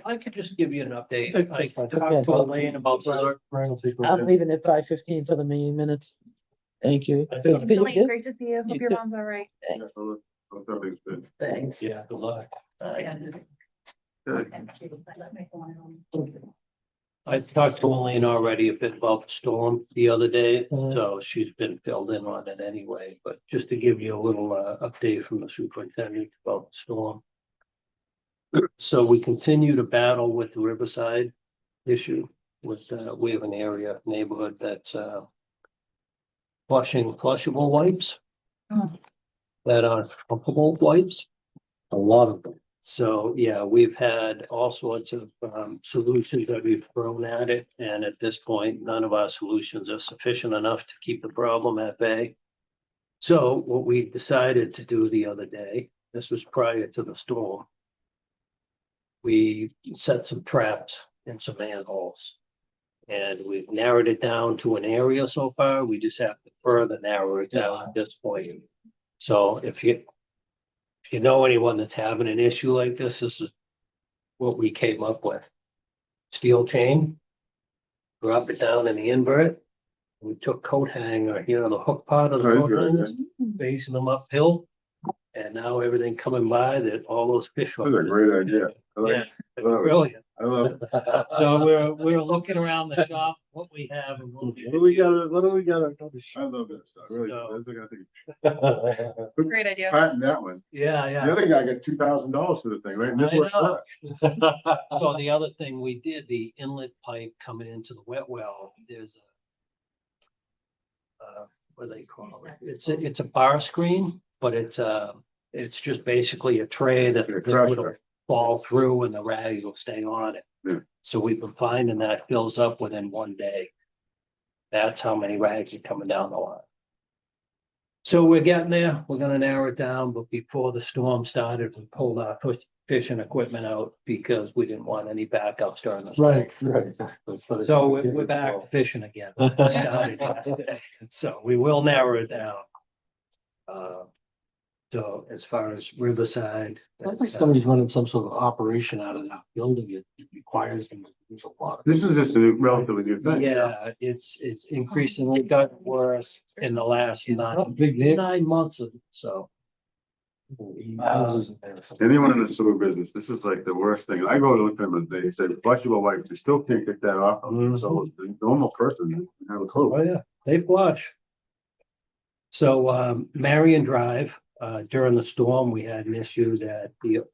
I could just give you an update. Okay, I that's fine. talked to Elaine about that. Brian will take I'm over. leaving at 5:15 for the meeting minutes. Thank you. Thank Good- you. good- good. Great to see you. You Hope your too. mom's all right. Yeah, so everything's good. Thanks. Yeah, good luck. Good. I talked to Elaine already a bit about the storm the other day, so she's been filled in on it anyway, but just to give you a little update from the superintendent about the storm. So we continue to battle with the Riverside issue with, we have an area neighborhood that's flushing flushable wipes that are pumpable wipes, a lot of them. So, yeah, we've had all sorts of solutions that we've thrown at it, and at this point, none of our solutions are sufficient enough to keep the problem at bay. So what we decided to do the other day, this was prior to the storm, we set some traps in some manholes. And we've narrowed it down to an area so far. We just have to further narrow it down at this point. So if you know anyone that's having an issue like this is what we came up with. Steel chain, drop it down in the invert. We took coat hanger, the hook part of the Oh, coat good, hangers, facing them uphill. And now everything coming by that all those fish. That's a great idea. I like Yeah, it. love it. brilliant. I love it. So we're looking around the shop, what we have and what we. What do we got? What do we got? I love that stuff. Really. So- I was gonna think, Great idea. patent that one. Yeah, The yeah. other guy got $2,000 for the thing, right? And this I works know. better. So the other thing we did, the inlet pipe coming into the wet well, there's what do they call it? It's a bar screen, but it's just basically a tray that A that trash will tray. fall through and the rag will stay on it. Yeah. So we've been finding that fills up within one day. That's how many rags are coming down the line. So we're getting there. We're gonna narrow it down, but before the storm started, we pulled our fishing equipment out because we didn't want any backups during the storm. Right. So we're back to fishing again. Started yesterday. So we will narrow it down. So as far as Riverside. I think somebody's running some sort of operation out of that building. It requires them to use a lot. This is just a new- relatively new thing. Yeah, it's increasingly gotten worse in the last Big deal. 9 months or so. Anyone in the sewer business, this is like the worst thing. I go to look at them and they say flushable wipes, you still can't get that off. of them. So the normal person doesn't have a clue. Oh, yeah, they flush. So, Marion Drive, during the storm, we had an issue that the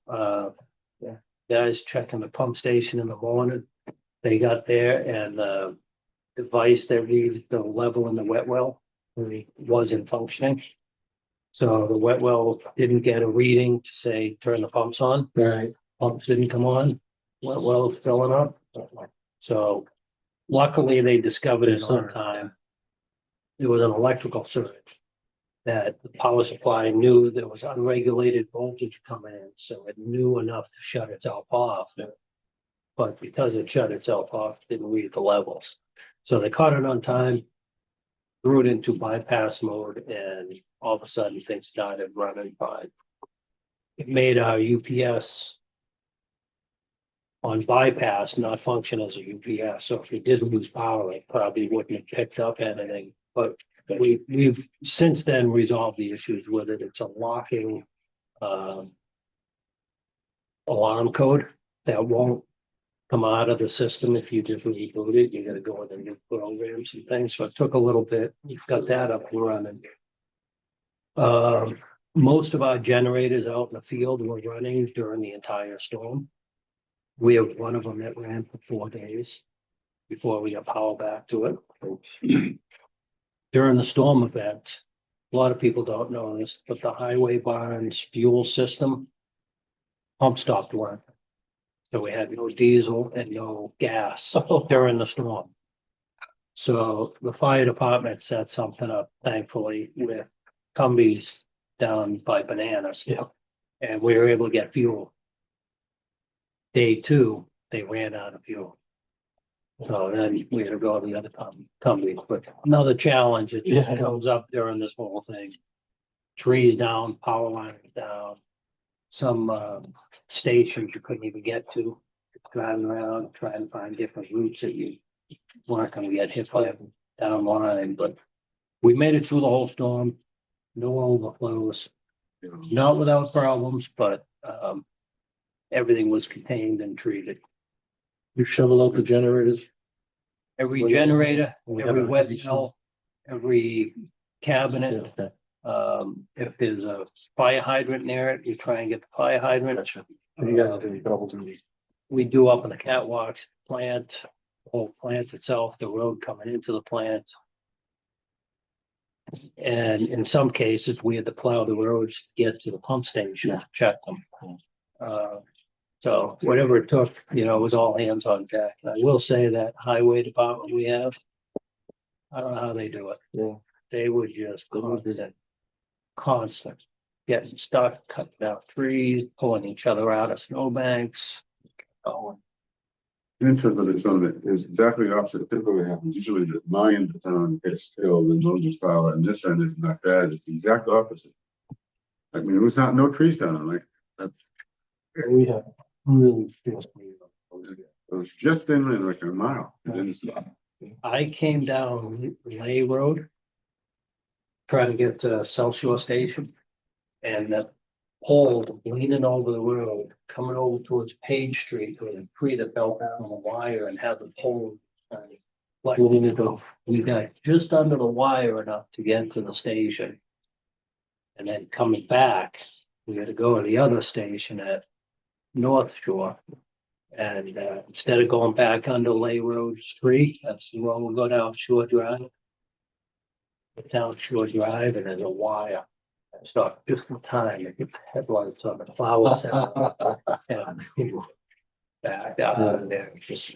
guys checking the pump station in the morning. They got there and the device that reads the level in the wet well wasn't functioning. So the wet well didn't get a reading to say, turn the pumps on. Right. Pumps didn't come on. wells filling up. So luckily they discovered it on Sorry, time. There was an electrical surge that the power supply knew there was unregulated voltage coming in, so it knew enough to shut itself off. But because it shut itself off, it didn't read the levels. So they caught it on time, threw it into bypass mode, and all of a sudden things started running fine. It made our UPS on bypass not function as a UPS. So if we did lose power, it probably wouldn't have picked up anything. But we've since then resolved the issues with it. It's a locking alarm code that won't come out of the system if you just reboot it. You gotta go with the new programs and things. So it took a little bit. We've got that up and running. Most of our generators out in the field were running during the entire storm. We have one of them that ran for 4 days before we got power back to it. During the storm event, a lot of people don't know this, but the highway barns fuel system pump stopped working. So we had no diesel and no gas during the storm. So the fire department set something up, thankfully, with Cumbies down by Bananas. Yeah. And we were able to get fuel. Day 2, they ran out of fuel. So then we had to go to the other Cumbies, but another challenge, it just Yeah. comes up during this whole thing. Trees down, power lines down, some stations you couldn't even get to. Driving around, trying to find different routes that you weren't gonna get hit by down line, but we made it through the whole storm. No overflows, not without problems, but everything was contained and treated. You shovel out the generators? Every Well, yeah. generator, We every have a- wet mill, every cabinet. Yeah. If there's a fire hydrant near it, you try and get the fire hydrant. Gotcha. You guys do double duty. We do up in the catwalks, plant, whole plant itself, the road coming into the plant. And in some cases, we had to plow the roads to get to the pump station to check them. So whatever it took, it was all hands on deck. And I will say that highway department we have, I don't know how they do it. Yeah. They would just constant, getting stuck, cutting down trees, pulling each other out of snowbanks. Oh, Interesting, it's on it is exactly the opposite typically happens. Usually the my end of town gets killed and loses power, and this end is not bad. It's the exact opposite. I mean, it was no trees down, like, We have really fierce. it was just in like a mile. It didn't stop. I came down Lay Road, trying to get to South Shore Station, and that pole leaning over the road, coming over towards Page Street, with a tree that fell down on the wire and had the pole. Like, we got just under the wire enough to get to the station. And then coming back, we had to go to the other station at North Shore. And instead of going back under Lay Road Street, that's the road we'll go down Shore Drive. Down Shore Drive, and there's a wire. I stopped just in time to get the headlights on the flowers out. And back out of there,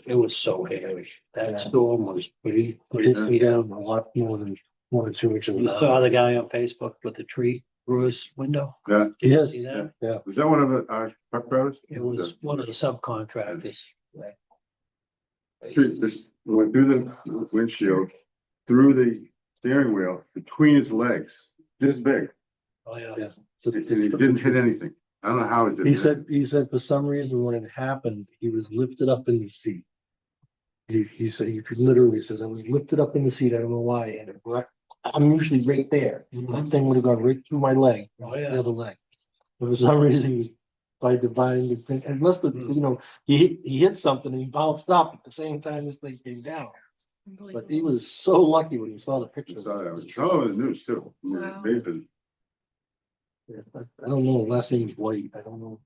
it was so hairy. That storm was pretty. Takes me down a lot more than 2 inches. You saw the guy on Facebook with the tree through his window? Yeah, Yes. See that? was that one of our truck drivers? It was one of the subcontractors. Tree, this went through the windshield, through the steering wheel, between his legs, this big. Oh, yeah. Yeah. And he didn't hit anything. I don't know how it did. He said for some reason when it happened, he was lifted up in the seat. He said, he could literally says, I was lifted up in the seat. I don't know why. And I'm usually right there. That thing would have gone right through my leg, Oh, yeah. the other leg. But for some reason, he was by divine, and must have, he hit something and he bounced up at the same time this thing came down. But he was so lucky when he saw the I picture. saw that. It was all over the news too. Wow. I don't know. Last name is White. I don't know.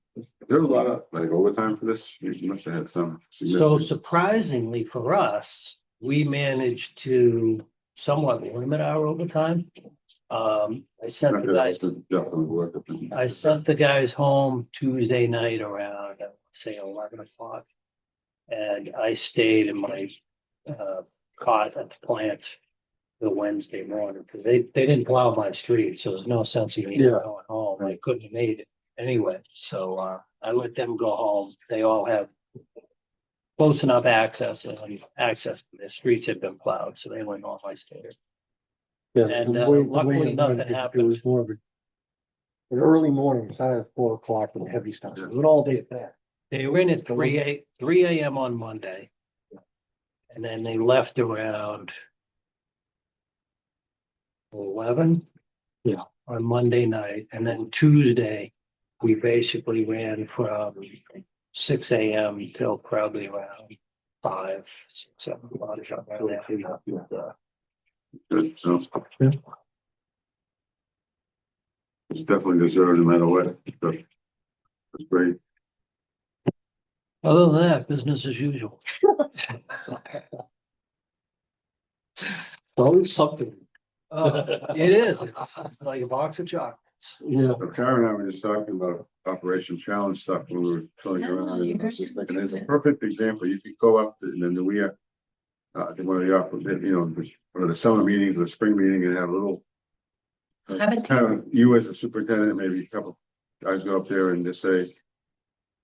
There was a lot of like overtime for this. You must have had some. So significant- surprisingly for us, we managed to somewhat limit our overtime. I sent Not the that guys, it's definitely worth it. I sent the guys home Tuesday night around, say 11 o'clock. And I stayed in my cot at the plant the Wednesday morning, because they didn't plow my street, so there's no sense of me Yeah. going home. I couldn't have made it anyway, so I let them go home. They all have close enough access, and access to their streets had been plowed, so they went home. I stayed. Yeah, And, the way- the luckily way it nothing went, it happened. was more of an early morning, it started at 4 o'clock with the heavy stuff. It was an all day at that. They were in at 3 a.m. on Monday. And then they left around 11. Yeah. On Monday night, and then Tuesday, we basically ran from 6 a.m. till probably around 5, 6, 7 o'clock, something like that. Good, so. Yeah. It's definitely deserved no matter what. So, it's great. Other than that, business as usual. Always something. It is, it's like a box of chocolates. Yeah. So Karen and I were just talking about Operation Challenge stuff when we were filling around, and I was just thinking, it's a perfect example. You could go up and then we have one of one of the summer meetings or the spring meeting and have a little kind of, you as a superintendent, maybe a couple guys go up there and just say,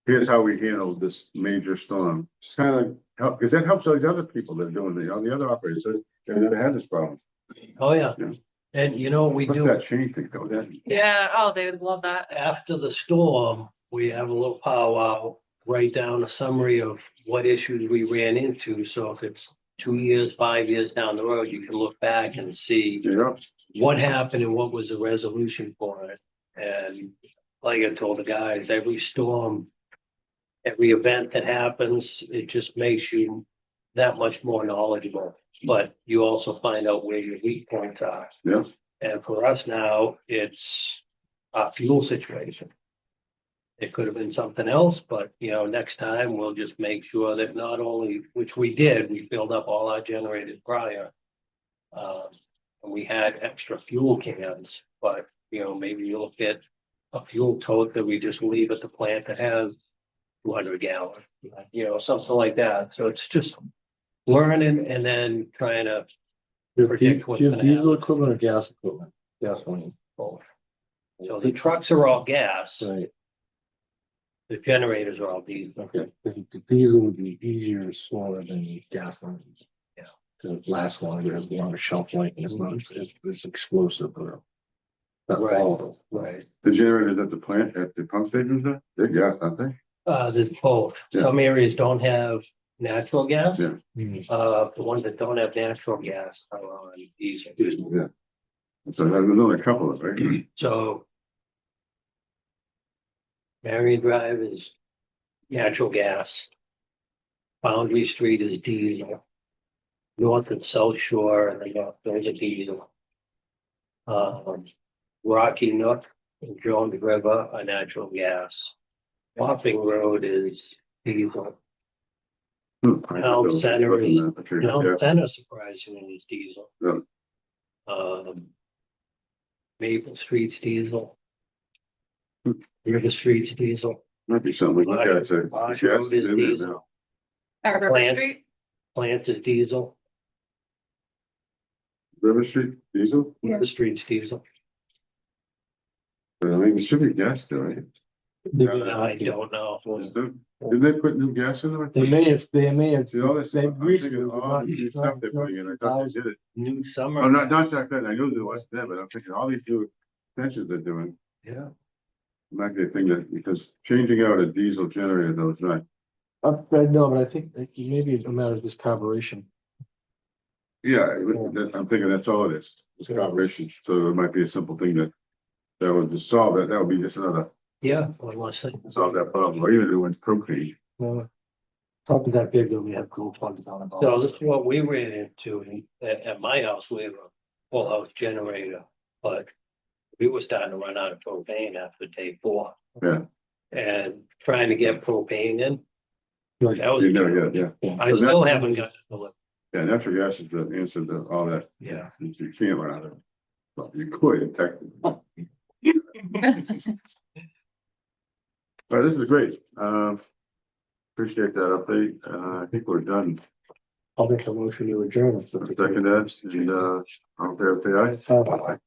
here's how we handled this major storm. Just kind of help, because that helps all these other people that are doing the other operators that never had this problem. Oh, yeah. Yeah. And you know, we What's do, that change thing though? That, Yeah, oh, they would love that. after the storm, we have a little powwow, write down a summary of what issues we ran into. So if it's 2 years, 5 years down the road, you can look back and see yeah, what happened and what was the resolution for it. And like I told the guys, every storm, every event that happens, it just makes you that much more knowledgeable. But you also find out where your weak points are. yeah. And for us now, it's a fuel situation. It could have been something else, but next time we'll just make sure that not only, which we did, we filled up all our generators prior. And we had extra fuel cans, but maybe you look at a fuel tote that we just leave at the plant that has 200 gallon, something like that. So it's just learning and then trying to predict what's gonna Diesel happen. equipment or gas equipment? Gasoline. Both. So the trucks are all gas, Right, the generators are all diesel. okay. The diesel would be easier to store than gasoline. Yeah. Because it lasts longer, has a longer shelf life, and it's not as explosive or. Not Right. volatile. Right. The generators at the plant, at the pump stations, they're gas, aren't they? There's both. Some areas don't have natural gas. Yeah. The ones that don't have natural gas are on diesel. Yeah. So there's only a couple of, right? So Marion Drive is natural gas. Boundary Street is diesel. North and South Shore and the north, those are diesel. Rocky Nook and Jones River are natural gas. Wapping Road is diesel. Town center is, Yeah. center surprisingly is diesel. Yeah. Maple Street's diesel. River Street's diesel. Might be something like that. Say, Marsh gas Road is in there diesel. now. At River Plant. Street, Plant is diesel. River Street, diesel? Yeah. River Street's diesel. I mean, it should be gas there, right? I don't know. Did they put new gas in there? They may have. See, all this, They I'm recently, thinking but all not- the new stuff they're putting in, I thought they did it. New summer. Oh, not back then, I knew there was then, but I'm thinking all these new extensions they're doing. Yeah. Might be a thing that, because changing out a diesel generator though is not, No, but I think maybe it's a matter of this carburation. I'm thinking that's all it is, it's carburation, so it might be a simple thing that would just solve that, that would be just another, Yeah, one less thing. solve that problem, or even doing propane. Probably that big though, we have cool plugs on it. So this is what we ran into at my house. We have a full house generator, but we were starting to run out of propane after day 4. Yeah. And trying to get propane in, Right. that was, a challenge. Yeah, I still haven't got it. yeah, natural gas is the answer to all that. Yeah. You can't run out of it. Well, you could technically. But this is great. appreciate that update. I think we're done. I'll make a motion to adjourn. Second that, and, all fair, say aye. Aye.